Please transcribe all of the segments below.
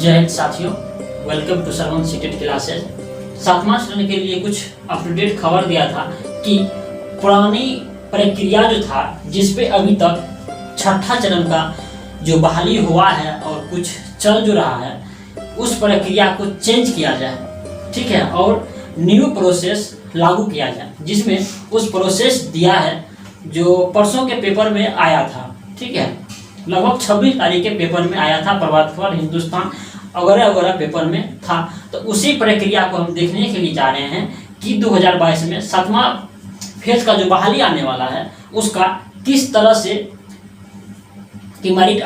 जय हिंद साथियों, welcome to Sarvan CTET classes. 7वां श्रेणी के लिए कुछ अप टू डेट खबर दिया था कि पुरानी प्रक्रिया जो था जिसपे अभी तक छठा चरण का जो बहाली हुआ है और कुछ चल जो रहा है उस प्रक्रिया को चेंज किया जाए, ठीक है, और न्यू प्रोसेस लागू किया जाए, जिसमें उस प्रोसेस दिया है जो परसों के पेपर में आया था, ठीक है, लगभग 26 तारीख के पेपर में आया था, प्रभात खबर, हिंदुस्तान वगैरह वगैरह पेपर में था। तो उसी प्रक्रिया को हम देखने के लिए जा रहे हैं कि 2022 में 7वां फेज का जो बहाली आने वाला है उसका किस तरह से कि मेरिट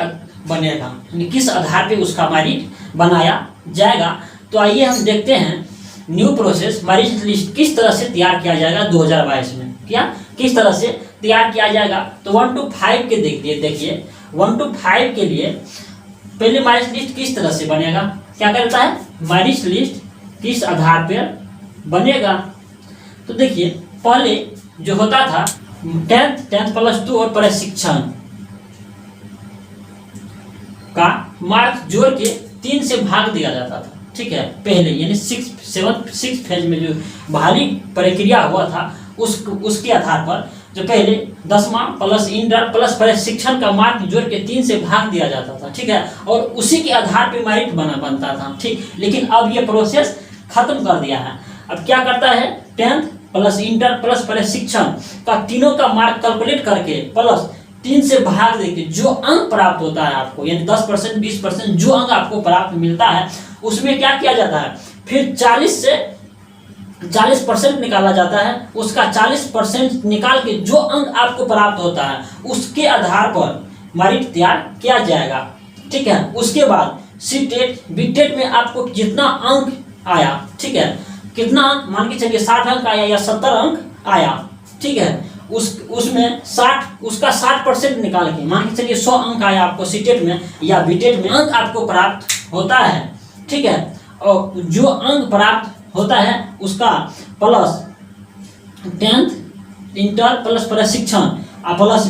बनेगा, किस आधार पे उसका मेरिट बनाया जाएगा। तो आइए हम देखते हैं न्यू प्रोसेस मेरिट लिस्ट किस तरह से तैयार किया जाएगा 2022 में, क्या किस तरह से तैयार किया जाएगा। तो 1 to 5 के देखिए 1 to 5 के लिए पहले मेरिट लिस्ट किस तरह से बनेगा, क्या करता है, मेरिट लिस्ट किस आधार पर बनेगा। तो देखिए पहले जो होता था 10th प्लस 2 और प्रशिक्षण का मार्क जोड़ के 3 से भाग दिया जाता था, ठीक है, पहले यानी 6 फेज में जो बहाली प्रक्रिया हुआ था उसके आधार पर जो पहले 10वां प्लस इंटर प्लस प्रशिक्षण का मार्क जोड़ के 3 से भाग दिया जाता था, ठीक है, और उसी के आधार पे मेरिट बनता था, ठीक। लेकिन अब ये प्रोसेस खत्म कर दिया है। अब क्या करता है, 10th प्लस इंटर प्लस प्रशिक्षण का तीनों का मार्क कैलकुलेट करके प्लस 3 से भाग देके जो अंक प्राप्त होता है आपको, यानी 10% 20% जो अंक आपको प्राप्त मिलता है उसमें क्या किया जाता है, फिर 40% निकाला जाता है। उसका 40% निकाल के जो अंक आपको प्राप्त होता है उसके आधार पर मेरिट तैयार किया जाएगा, ठीक है। उसके बाद सीटेट बीटेट में आपको जितना अंक आया, ठीक है, कितना अंक मान के चलिए 60 अंक आया या 70 अंक आया, ठीक है, उसमें 60% निकाल के मान के चलिए 100 अंक आया आपको सीटेट में या बीटेट में अंक आपको प्राप्त होता है, ठीक है, और जो अंक प्राप्त होता है उसका प्लस 10th इंटर प्लस प्रशिक्षण प्लस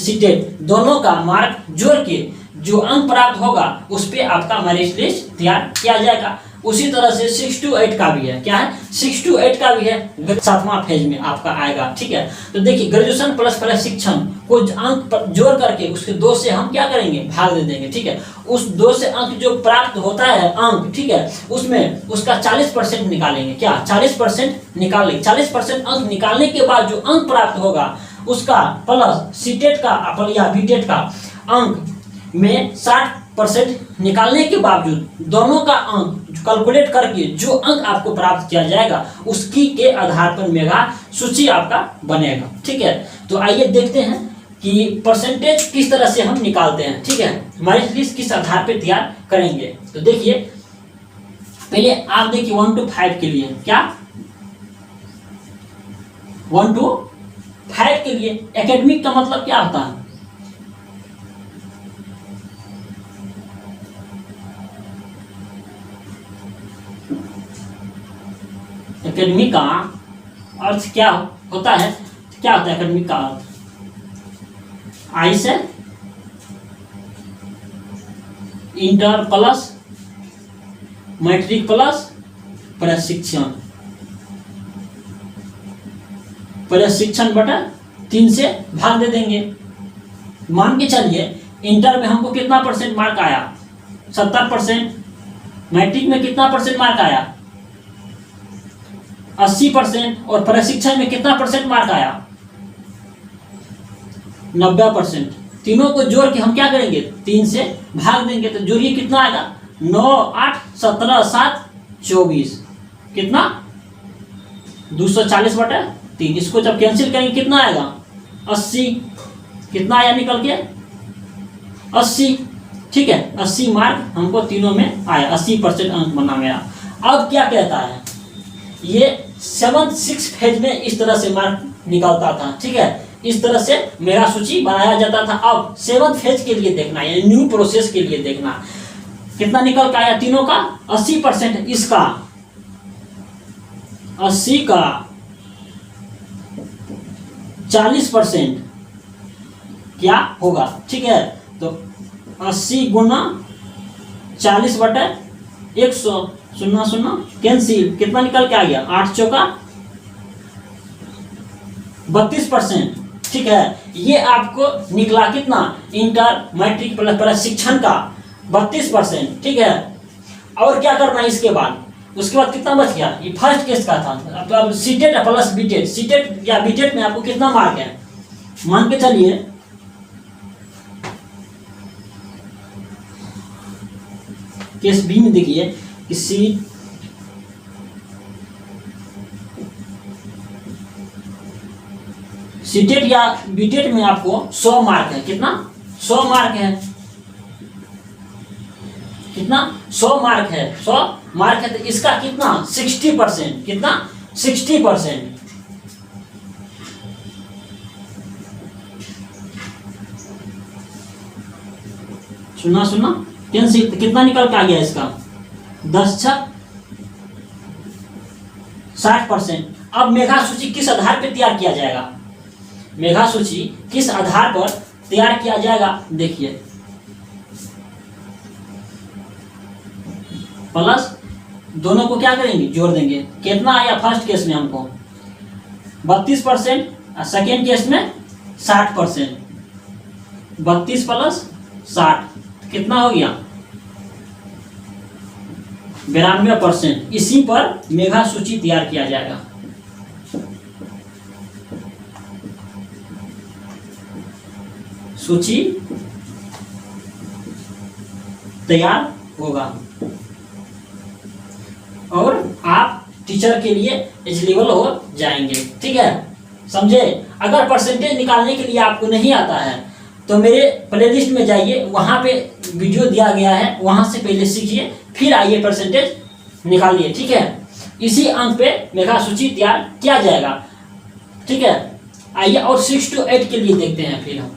सीटेट दोनों का मार्क जोड़ के जो अंक प्राप्त होगा उस पे आपका मेरिट लिस्ट तैयार किया जाएगा। उसी तरह से 6 to 8 का भी है, क्या है, 6 to 8 का भी है, 7वां फेज में आपका आएगा, ठीक है। तो देखिए ग्रेजुएशन प्लस प्रशिक्षण को अंक जोड़ करके उसके 2 से हम क्या करेंगे, भाग दे देंगे, ठीक है। उस 2 से अंक जो प्राप्त होता है अंक, ठीक है, उसमें उसका 40% निकालेंगे, क्या 40% निकालेंगे। 40% अंक निकालने के बाद जो अंक प्राप्त होगा उसका प्लस सीटेट का या बीटेट का अंक में 60% निकालने के बावजूद दोनों का अंक कैलकुलेट करके जो अंक आपको प्राप्त किया जाएगा उसकी के आधार पर मेगा सूची आपका बनेगा, ठीक है। तो आइए देखते हैं कि परसेंटेज किस तरह से हम निकालते हैं, ठीक है, मेरिट लिस्ट किस आधार पर तैयार करेंगे। तो देखिए पहले आप देखिए 1 to 5 के लिए, क्या 1 to 5 के लिए एकेडमिक का मतलब क्या होता है, एकेडमिक का अर्थ क्या होता है, क्या होता है एकेडमिक का अर्थ, आई से इंटर प्लस मैट्रिक प्लस प्रशिक्षण बटा 3 से भाग दे देंगे। मान के चलिए इंटर में हमको कितना परसेंट मार्क आया, 70%, मैट्रिक में कितना परसेंट मार्क आया, 80%, और प्रशिक्षण में कितना परसेंट मार्क आया, 90%। तीनों को जोड़ के हम क्या करेंगे, 3 से भाग देंगे। तो जोड़िए कितना आएगा, 9 8 17 7 24, कितना 240 बटा 3। इसको जब कैंसिल करेंगे कितना आएगा, 80, कितना आया निकल के 80, ठीक है, 80 मार्क हमको तीनों में आया, 80% अंक बना मेरा। अब क्या कहता है, ये 6 फेज में इस तरह से मार्क निकलता था, ठीक है, इस तरह से मेरा सूची बनाया जाता था। अब 7th फेज के लिए देखना है, न्यू प्रोसेस के लिए देखना कितना निकल के आया, तीनों का 80%, इसका 80 का 40% क्या होगा, ठीक है। तो 80 गुना 40 बटे 100, शून्य शून्य कैंसिल, कितना निकल के आ गया 8 चौका 32%। ठीक है, ये आपको निकला कितना इंटर मैट्रिक प्लस शिक्षण का 32%। ठीक है, और क्या करना है इसके बाद, उसके बाद कितना बच गया, ये फर्स्ट केस का था। अब सीटेट प्लस बीटेट, सीटेट या बीटेट में आपको कितना मार्क है, मान के चलिए केस बी में देखिए कि सीटेट या बीटेट में आपको 100 मार्क है, कितना 100 मार्क है, कितना 100 मार्क है, 100 मार्क है, तो इसका कितना 60%, कितना 60%। सुना सुना कैंसिल, तो कितना निकल के आ गया इसका 10 छक 60%। अब मेधा सूची किस आधार पर तैयार किया जाएगा, मेधा सूची किस आधार पर तैयार किया जाएगा, देखिए प्लस दोनों को क्या करेंगे जोड़ देंगे, कितना आया फर्स्ट केस में हमको 32% और सेकेंड केस में 60%, 32 प्लस 60 कितना हो गया 92%। इसी पर मेधा सूची तैयार किया जाएगा। सूची तैयार होगा और आप टीचर के लिए एलिजिबल हो जाएंगे। ठीक है, समझे। अगर परसेंटेज निकालने के लिए आपको नहीं आता है तो मेरे प्लेलिस्ट में जाइए, वहां पे वीडियो दिया गया है, वहां से पहले सीखिए, फिर आइए परसेंटेज निकालिए। ठीक है, इसी अंक पे मेधा सूची तैयार किया जाएगा। ठीक है, आइए और 6 to 8 के लिए देखते हैं फिर हम।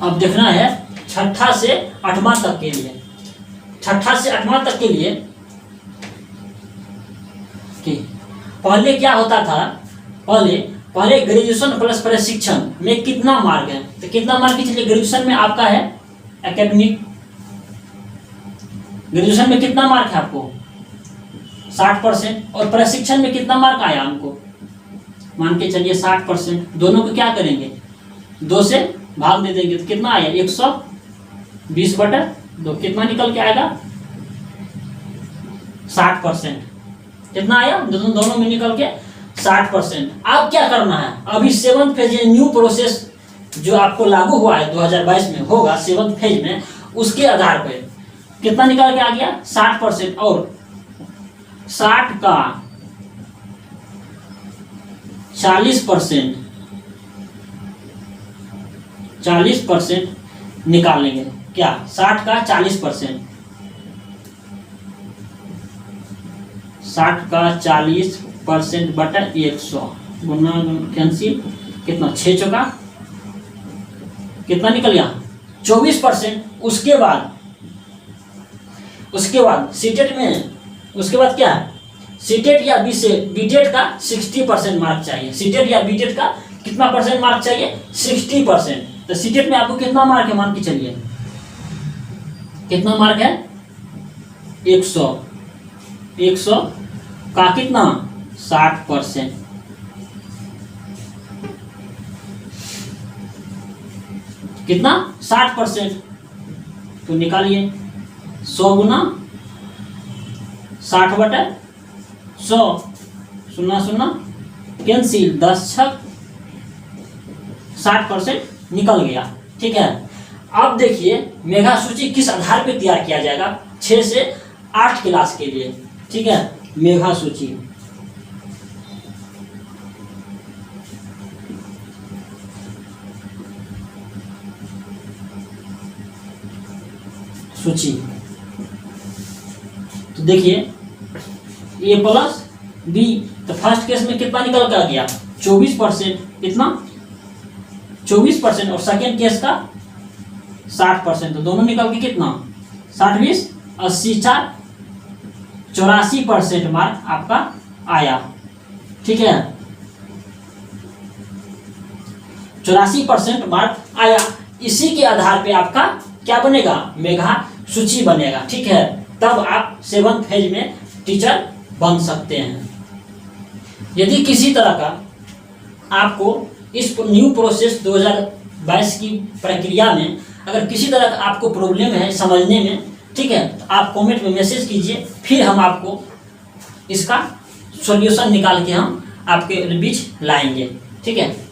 अब देखना है छठा से 8वां तक के लिए, छठा से 8वां तक के लिए कि पहले क्या होता था, पहले ग्रेजुएशन प्लस प्रशिक्षण में कितना मार्क है, तो कितना मार्क की चलिए ग्रेजुएशन में आपका है एकेडमिक, ग्रेजुएशन में कितना मार्क है आपको 60%, और प्रशिक्षण में कितना मार्क आया हमको, मान के चलिए 60%। दोनों को क्या करेंगे 2 से भाग दे देंगे, तो कितना आया 120/2, कितना निकल के आएगा 60%। कितना आया दोनों में निकल के 60%। अब क्या करना है, अभी 7th फेज न्यू प्रोसेस जो आपको लागू हुआ है 2022 में होगा 7th फेज में, उसके आधार पर कितना निकल के आ गया 60%, और 60 का 40% निकालेंगे, क्या 60 का 40%, 60 का 40% बटा 100 गुना कैंसिल, कितना 6 चौका कितना निकल गया 24%। उसके बाद सीटेट में, उसके बाद क्या है सीटेट या बीटेट का 60% मार्क चाहिए, सीटेट या बीटेट का कितना परसेंट मार्क चाहिए 60%। तो सीटेट में आपको कितना मार्क है, मान के चलिए कितना मार्क है 100 का कितना 60%, कितना 60%, तो निकालिए 100 गुना 60/100, शून्य शून्य कैंसिल, 10 छक 60% निकल गया। ठीक है, अब देखिए मेधा सूची किस आधार पर तैयार किया जाएगा 6 से 8 क्लास के लिए। ठीक है, मेधा सूची तो देखिए A+ बी। तो फर्स्ट केस में कितना निकल कर आ गया 24%, कितना 24%, और सेकेंड केस का 60%। तो दोनों निकल के कितना 60 20 80 4 84% मार्क आपका आया। ठीक है, 84% मार्क आया। इसी के आधार पे आपका क्या बनेगा, मेधा सूची बनेगा। ठीक है, तब आप 7th फेज में टीचर बन सकते हैं। यदि किसी तरह का आपको इस न्यू प्रोसेस 2022 की प्रक्रिया में अगर किसी तरह का आपको प्रॉब्लम है समझने में, ठीक है, तो आप कमेंट में मैसेज कीजिए, फिर हम आपको इसका सॉल्यूशन निकाल के हम आपके बीच लाएंगे। ठीक है।